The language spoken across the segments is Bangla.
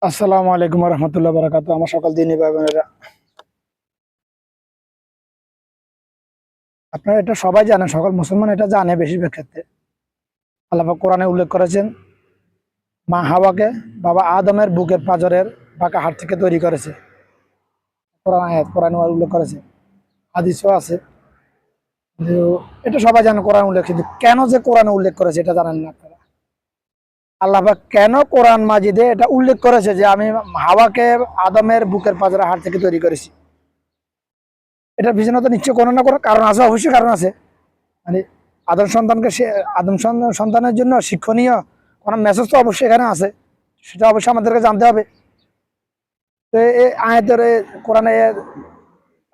আসসালামু আলাইকুম রহমতুল্লাহ বারাকাতু। আমার সকল দিনই ভাই বোনেরা, আপনারা এটা সবাই জানেন, সকল মুসলমান এটা জানে। বেশিরভাগ ক্ষেত্রে আল্লাহ পাক কোরআনে উল্লেখ করেছেন, মা হাওয়াকে বাবা আদমের বুকের পাঁজরের বাঁকা হাড় থেকে তৈরি করেছে। কোরআন আয়াত, কোরআনে উল্লেখ করেছে, হাদিসও আছে। কিন্তু এটা সবাই জানে কোরআন উল্লেখ, কিন্তু কেন যে কোরআনে উল্লেখ করেছে এটা জানেন না আপনারা। আল্লাহ পাক কেন কোরআন মাজিদে এটা উল্লেখ করেছে যে আমি হাওয়াকে আদমের বুকের পাঁজরের হাড় থেকে তৈরি করেছি? এটার পিছনে তো নিশ্চয় কোনো না কোনো কারণ আছে, অবশ্যই কারণ আছে। মানে আদম সন্তানকে সন্তানের জন্য শিক্ষণীয় কোনো মেসেজ তো অবশ্যই এখানে আছে, সেটা অবশ্যই আমাদেরকে জানতে হবে। তো এই আয়াতের কোরআনে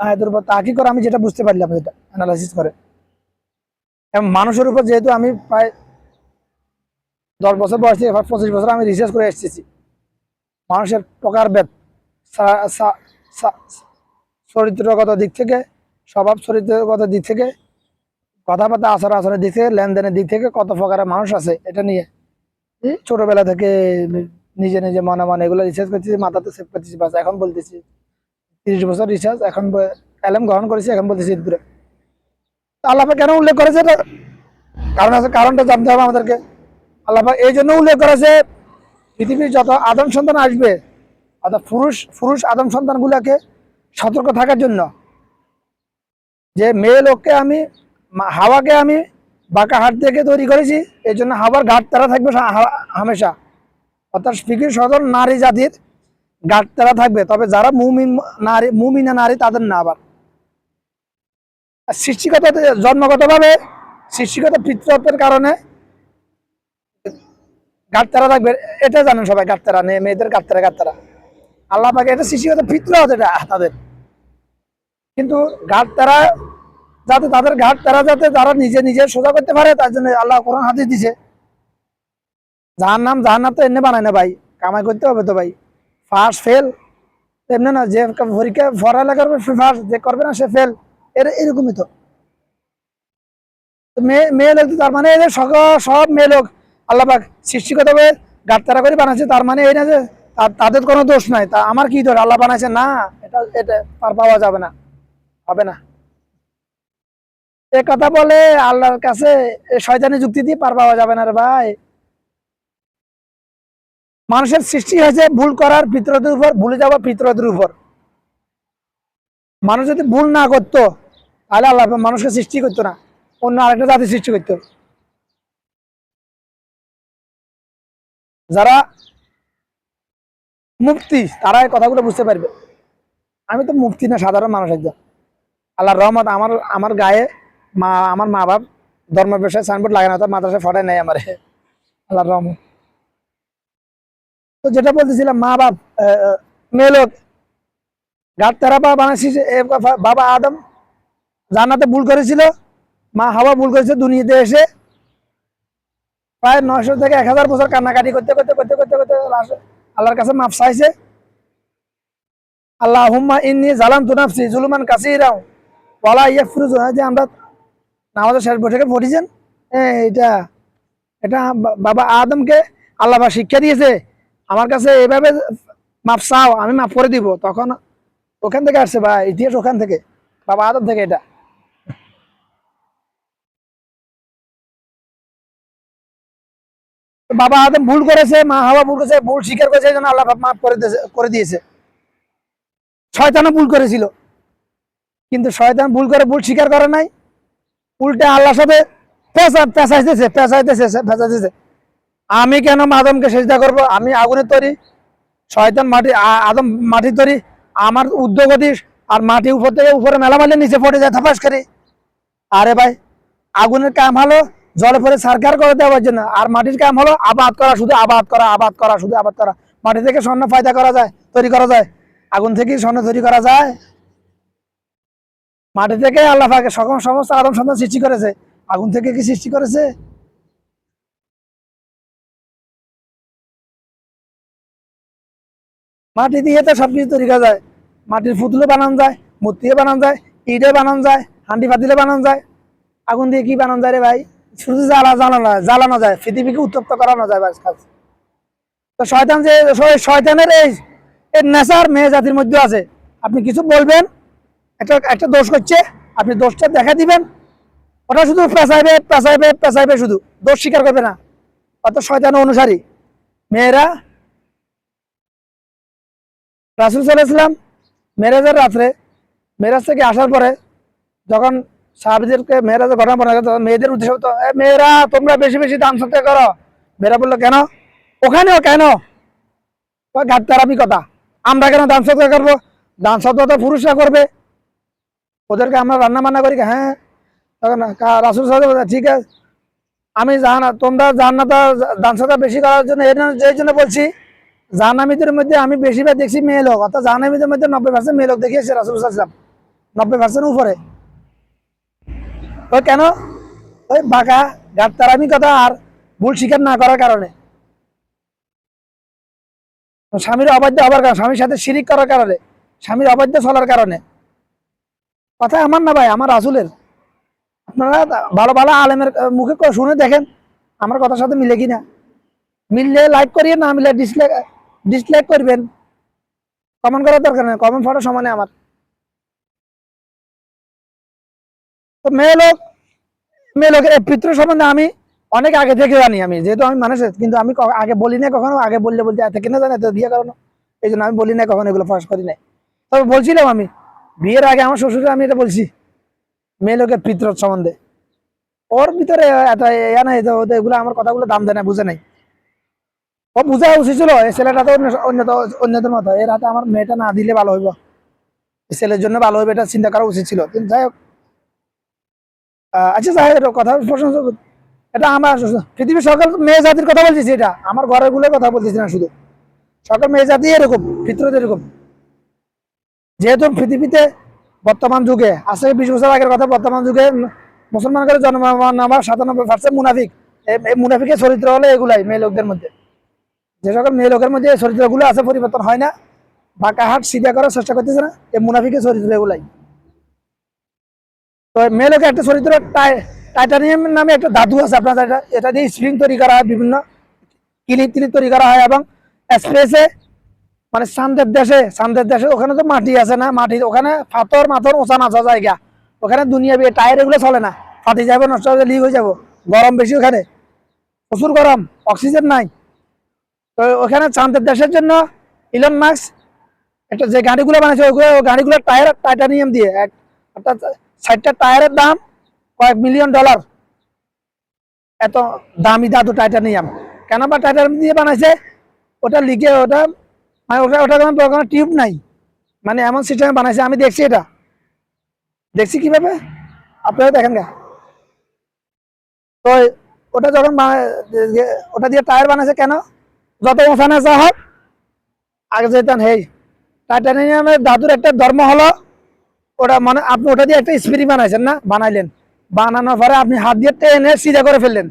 আয়াতের উপর তাকি করে আমি যেটা বুঝতে পারলাম, যেটা অ্যানালাইসিস করে, এবং মানুষের উপর যেহেতু আমি প্রায় 10 বছর বয়স থেকে 25 বছর আমি রিসার্চ করে এসেছি, মানুষের প্রকারভেদ, চরিত্রগত দিক থেকে, স্বভাব চরিত্রগত দিক থেকে, কথাবার্তা আচরণের দিক থেকে, লেনদেনের দিক থেকে কত প্রকারের মানুষ আছে এটা নিয়ে ছোটবেলা থেকে নিজে নিজে মনে মনে এগুলো রিসার্চ করতেছি, মাথাতে সেভ করতেছি। বাস এখন বলতেছি 30 বছর রিসার্চ, এখন এলএম গ্রহণ করেছি, এখন বলতেছি দূরে। আল্লাহ পাক কেন উল্লেখ করেছে এটা কারণ আছে, কারণটা জানতে হবে আমাদেরকে। আল্লাহ পাক এই জন্য উল্লেখ করেছে, পৃথিবীর যত আদম সন্তান আসবে, অর্থাৎ পুরুষ পুরুষ আদম সন্তান গুলাকে সতর্ক থাকার জন্য, যে মেয়ে লোককে আমি হাওয়াকে আমি বাঁকা হাত থেকে তৈরি করেছি, এই জন্য হাওয়ার ঘাট তারা থাকবে হামেশা। অর্থাৎ ফিকির সদর নারী জাতির ঘাট তারা থাকবে, তবে যারা মুমিনা নারী তাদের না। আবার সৃষ্টিগত জন্মগতভাবে সৃষ্টিগত পিতৃত্বের কারণে ঘাট তারা থাকবে, এটা জানেন সবাই। ঘাট তারা মেয়েদের ঘাট তারা আল্লাহ পাকে এটা সৃষ্টিগত পিতৃত্ব এটা তাদের। কিন্তু ঘাট তারা যাতে তাদের ঘাট তারা যাতে তারা নিজে নিজে সোজা করতে পারে, তার জন্য আল্লাহ কোরআন হাদিস দিছে। জাহান্নাম তো এমনি বানায় না ভাই, কামাই করতে হবে তো ভাই। ফার্স্ট ফেল এমনি না, যে পরীক্ষা পড়ালেখা করবে ফার্স্ট, যে করবে না সে ফেল। এরকমই তো মেয়ে লোক, তার মানে এদের সব মেয়ে লোক আল্লাহ পাক সৃষ্টিগত ভাবে গাটতারা করে বানাচ্ছে। তার মানে এই না যে তাদের কোনো দোষ নাই, তা আমার কি দোষ, আল্লাহ বানাইছে না, এটা এটা পার পাওয়া যাবে না, হবে না। এ কথা বলে আল্লাহর কাছে শয়তানি যুক্তি দিয়ে পার পাওয়া যাবে না রে ভাই। মানুষের সৃষ্টি হয়েছে ভুল করার ফিতরতের উপর, ভুলে যাওয়া ফিতরতের উপর। মানুষ যদি ভুল না করতো তাহলে আল্লাহ মানুষকে সৃষ্টি করতো না, অন্য আরেকটা জাতি সৃষ্টি করতো। যারা মুফতি তারা এই কথাগুলো বুঝতে পারবে। আমি তো মুফতি না, সাধারণ মানুষ একজন। আল্লাহর রহমত, আমার আমার গায়ে আমার মা বাপ ধর্ম ব্যবসায় সাইনবোর্ড লাগে না, তো মাদ্রাসায় ফটায় নাই আমার, আল্লাহর রহমত। তো যেটা বলতেছিলাম, মা বাপ মেয়ে লোক ঘাট তারা বানাইছি। বাবা আদম জান্নাতে ভুল করেছিল, মা হাওয়া ভুল করেছে। দুনিয়াতে এসে প্রায় 900 থেকে 1000 বছর কান্নাকাটি করতে করতে করতে করতে করতে আল্লাহর কাছে মাফ চাইছে। আল্লাহুম্মা ইন্নী যালামতু নাফসি যুলমান কাসীরা ওয়ালা ইয়াগফিরু যুনুবা, যে আমরা নামাজের শেষ বৈঠকে পড়িছেন, এটা এটা বাবা আদমকে আল্লাহ শিক্ষা দিয়েছে, আমার কাছে এভাবে মাফ চাও, আমি মাফ করে দিব। তখন ওখান থেকে আসছে বা ইতিহাস ওখান থেকে, বাবা আদম থেকে। এটা বাবা আদম ভুল করেছে, মা হাওয়া ভুল করেছে, ভুল স্বীকার করেছে, এই জন্য আল্লাহ মাফ করে দিয়েছে। শয়তানও ভুল করেছিল, কিন্তু শয়তান ভুল করে ভুল স্বীকার করে নাই, উল্টে আল্লাহর সাথে পেঁচাইতেছে। আমি কেন আদমকে সেজদা করব, আমি আগুনের তৈরি, শয়তান মাটি, আদম মাটির তৈরি। আমার উদ্যোগতি আর মাটি উপর থেকে উপরে মেলা মারলে নিচে পড়ে যায় থাপাস করে। আরে ভাই, আগুনের কাম হলো জলে পরে সরকার করে দেওয়ার জন্য, আর মাটির কাম হলো আবাদ করা, শুধু আবাদ করা, আবাদ করা, শুধু আবাদ করা। মাটি থেকে স্বর্ণ ফায়দা করা যায়, তৈরি করা যায়, আগুন থেকে স্বর্ণ তৈরি করা যায়। মাটি থেকে আল্লাহ পাক সমস্ত আদম সন্তান সৃষ্টি করেছে, আগুন থেকে কি সৃষ্টি করেছে? মাটি দিয়ে তো সবকিছু তৈরি করা যায়। মাটির পুতুলে বানানো যায়, মূর্তিও বানানো যায়, ইটে বানানো যায়, হান্ডি পাতিলে বানানো যায়। আগুন দিয়ে কি বানানো যায় রে ভাই? শুধু জ্বালানো যায়, পৃথিবীকে উত্তপ্ত করানো যায়, বাস কাজ। তো শয়তান যে শয়তানের এই নেশার মেয়ে জাতির মধ্যে আছে। আপনি কিছু বলবেন, একটা একটা দোষ করছে, আপনি দোষটা দেখা দিবেন, ওটা শুধু পেঁচাইবে পেঁচাইবে পেঁচাইবে, শুধু দোষ স্বীকার করবে না। অত শয়তানের অনুসারী মেয়েরা। রাসূল সাল্লাল্লাহু আলাইহি ওয়াসাল্লাম মেরাজের রাত্রে, মেরাজ থেকে আসার পরে যখন সাহাবীদেরকে মেরাজের ঘটনা বলা তখন মেয়েদের উদ্দেশ্য হতো, মেয়েরা তোমরা বেশি বেশি দান সৎকার করো। মেয়েরা বললো কেন? ওখানেও কেন? গাদ্দারামি কথা, আমরা কেন দান সৎকার করবো? দান সৎকার তো পুরুষরা করবে, ওদেরকে আমরা রান্না বান্না করি। হ্যাঁ, তখন রাসূল সাল্লাল্লাহু আলাইহি ওয়াসাল্লাম, ঠিক আছে, আমি জানা তোমরা জান্নাতে দান সৎকার বেশি করার জন্য এই জন্য বলছি, জাহান্নামীদের মধ্যে আমি বেশিরভাগ দেখছি মেয়ে লোক, অর্থাৎ জাহান্নামীদের মধ্যে 90% মেয়ে লোক দেখিয়েছে রাসূল সাল্লাল্লাহু আলাইহি ওয়াসাল্লাম, 90% উপরে। ওই কেন? ওই বাঁকা গাদ্দারামি কথা আর ভুল স্বীকার না করার কারণে, স্বামীর অবাধ্য হবার কারণে, স্বামীর সাথে শিরিক করার কারণে, স্বামীর অবাধ্য চলার কারণে। কথা আমার না ভাই, আমার রাসূলের। আপনারা ভালো ভালো আলেমের মুখে শুনে দেখেন আমার কথার সাথে মিলে কিনা। মিললে লাইক করিয়ে, না মিলে ডিসলাইক করবেন। কমেন্ট করার দরকার নেই, কমেন্ট পড়া সমানে আমার। তো মেয়ে লোকের পিতৃ সম্বন্ধে আমি অনেক আগে থেকে জানি, আমি যেহেতু আমি মানুষের, কিন্তু আমি আগে বলি না কখনো। আগে বললে বলতে এত কেন জানি, এত বিয়ে করানো, এই জন্য আমি বলি না কখনো, এগুলো ফাঁস করি নাই। তবে বলছিলাম আমি বিয়ের আগে আমার শ্বশুরে আমি এটা বলছি মেয়ে লোকের পিতৃ সম্বন্ধে। ওর ভিতরে এত ইয়া নাই, এগুলো আমার কথাগুলো দাম দেয় না, বুঝে নাই। ও বুঝা উচিত ছিল, এই ছেলেটা তো অন্যদের মতো, এর হাতে আমার মেয়েটা না দিলে ভালো হইব, ছেলের জন্য ভালো হইবে, এটা চিন্তা করা উচিত ছিল। কিন্তু যাই হোক, আচ্ছা যাই হোক, কথা প্রশংসা, এটা আমার পৃথিবীর সকল মেয়ে জাতির কথা বলতেছি, এটা আমার ঘরের গুলোর কথা বলতেছি না শুধু, সকল মেয়ে জাতি এরকম, ফিতরত এরকম। যেহেতু পৃথিবীতে বর্তমান যুগে আজকে 20 বছর আগের কথা, বর্তমান যুগে মুসলমানদের জন্ম নাম্বার 97% মুনাফিক। এই মুনাফিকের চরিত্র হলো এগুলাই মেয়ে লোকদের মধ্যে। যে সকল মেয়ে লোকের মধ্যে এই চরিত্রগুলো আছে, পরিবর্তন হয় না, বাঁকা হাট সিধা করার চেষ্টা করতেছে না, এই মুনাফিকের চরিত্র এগুলাই। তো মেয়ে লোকের একটা চরিত্র টাইটানিয়াম নামে একটা ধাতু আছে আপনার, এটা দিয়ে স্প্রিং তৈরি করা হয়, বিভিন্ন ক্লিপ টিলিপ তৈরি করা হয়, এবং স্পেসে মানে চান্দের দেশে ওখানে তো মাটি আছে না, মাটি ওখানে পাথর মাথর ওচা নাচা জায়গা, ওখানে দুনিয়া টায়ার এগুলো চলে না, ফাটি যাবে, নষ্ট হয়ে লিক হয়ে যাবো, গরম বেশি, ওখানে প্রচুর গরম, অক্সিজেন নাই। তো ওখানে চান্দের দেশের জন্য ইলন মাস্ক একটা যে গাড়িগুলো বানাইছে, ওই গাড়িগুলোর টায়ার টাইটানিয়াম দিয়ে, অর্থাৎ 60টা টায়ারের দাম কয়েক মিলিয়ন ডলার। এত দামি ধাতু টাইটানিয়াম, কেন বা টাইটানিয়াম দিয়ে বানাইছে? ওটা লিকে, ওটা মানে ওটা কোনো টিউব নাই, মানে এমন সিস্টেমে বানাইছে। আমি দেখছি, এটা দেখছি কিভাবে, আপনারা দেখেন না। তো ওটা যখন ওটা দিয়ে টায়ার বানাইছে কেন? যত ওখানে যা হোক, আগে যেতেন হেই টাইটানিয়ামের ধাতুর একটা ধর্ম হলো, ওটা মানে আপনি ওটা দিয়ে একটা স্প্রে বানাইছেন না, বানাইলেন, বানানোর পরে আপনি হাত দিয়ে টেনে সিধা করে ফেললেন,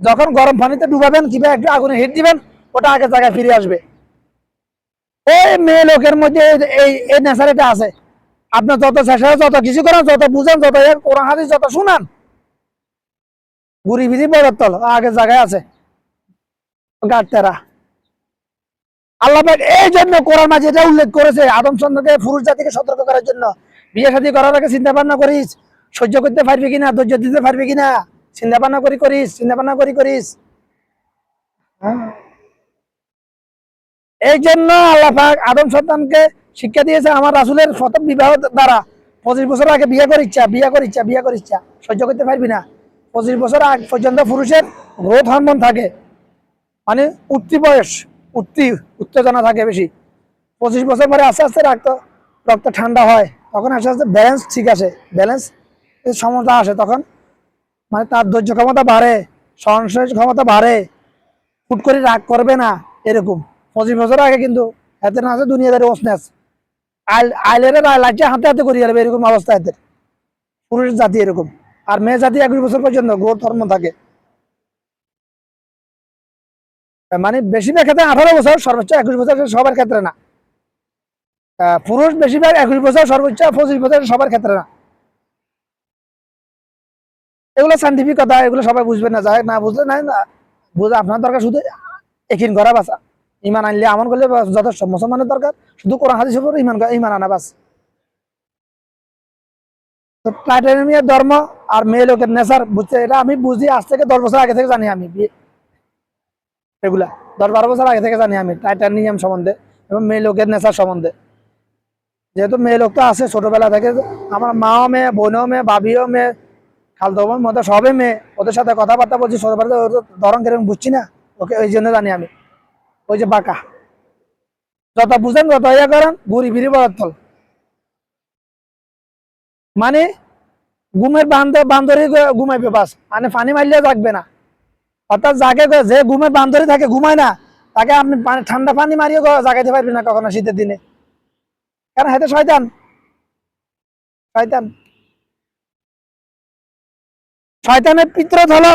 যখন গরম পানিতে ডুবাবেন কিংবা একটু আগুনে হিট দিবেন, ওটা আগের জায়গায় ফিরে আসবে। এই মেয়ে লোকের মধ্যে এই নেশারিটা আছে। আপনি যত চেষ্টা, যত কিছু করেন, যত বুঝেন, যত কোরআন হাদিস যত শুনান, ঘুরি বিধি বরতল আগের জায়গায় আছে গাড়তেরা। আল্লাহ পাক এই জন্য কোরআন মাঝে এটা উল্লেখ করেছে, আদম সন্তানকে, পুরুষ জাতিকে সতর্ক করার জন্য। বিয়ে শাদী করার আগে চিন্তা ভাবনা করিস, সহ্য করতে পারবি কিনা, ধৈর্য দিতে পারবি কিনা, চিন্তা ভাবনা করিস, চিন্তা ভাবনা করিস। হ্যাঁ, এই জন্য আল্লাহ পাক আদম সন্তানকে শিক্ষা দিয়েছে আমার রাসূলের প্রথম বিবাহ দ্বারা। 25 বছর আগে বিয়ে কর ইচ্ছা, সহ্য করতে পারবি না। 25 বছর আগ পর্যন্ত পুরুষের গ্রোথ হরমোন থাকে, মানে বয়স, উত্তেজনা থাকে বেশি। 25 বছর পরে আস্তে আস্তে রক্ত ঠান্ডা হয়, তখন আস্তে আস্তে ব্যালেন্স ঠিক আসে, ব্যালেন্স সমতা আসে, তখন মানে তার ধৈর্য ক্ষমতা বাড়ে, সহনশীল ক্ষমতা বাড়ে, হুট করে রাগ করবে না, এরকম। 25 বছর আগে কিন্তু এতে না আছে দুনিয়াদারি ওসনেস, আইলের লাইটে হাতে হাতে করিয়ে যাবে, এরকম অবস্থা এদের। পুরুষ জাতি এরকম, আর মেয়ে জাতি 21 বছর পর্যন্ত গ্রোথ হরমোন থাকে। মানে বেশিরভাগ ক্ষেত্রে 18 বছর, সর্বোচ্চ 21 বছর, সবার ক্ষেত্রে না। পুরুষ বেশিরভাগ 21 বছর, সর্বোচ্চ 25 বছর, সবার ক্ষেত্রে না। এগুলো সাইন্টিফিক কথা, এগুলো সবাই বুঝবে না, যাই না বুঝলে নাই না বুঝে, আপনার দরকার শুধু একিন করা বাঁচা। ইমান আনলে আমল করলে বাস যথেষ্ট। মুসলমানের দরকার শুধু কোরআন হাদিসের উপর ইমান আনা বাস। তো টাইটানিয়ামের ধর্ম আর মেয়ে লোকের নেশার বুঝছে, এটা আমি বুঝি আজ থেকে 10 বছর আগে থেকে জানি আমি, এগুলা 10-12 বছর আগে থেকে জানি আমি টাইটানিয়াম সম্বন্ধে এবং মেয়ে লোকের নেশার সম্বন্ধে। যেহেতু মেয়ে লোক তো আছে ছোটবেলা থেকে, আমার মাও মেয়ে, বোনও মেয়ে, ভাবিও মেয়ে, খালতো বোন মতো সবে মেয়ে, ওদের সাথে কথাবার্তা বলছি ছোটবেলা ধরন কিরকম বুঝছি না, ওকে ওই জন্য জানি আমি। ওই যে বাঁকা, যত বুঝেন যত ইয়া করেন বুড়ি ফিরি বরাতল, মানে ঘুমের বান্দরে ঘুমাইবে বাস, মানে পানি মারলে জাগবে না। অর্থাৎ যাকে যে ঘুমের বান্দরে থাকে ঘুমায় না, তাকে আপনি ঠান্ডা পানি মারিয়ে জাগাইতে পারবেন না কখনো শীতের দিনে, কারণ হাতে শয়তান। শয়তান শয়তানের পিত্রত হলো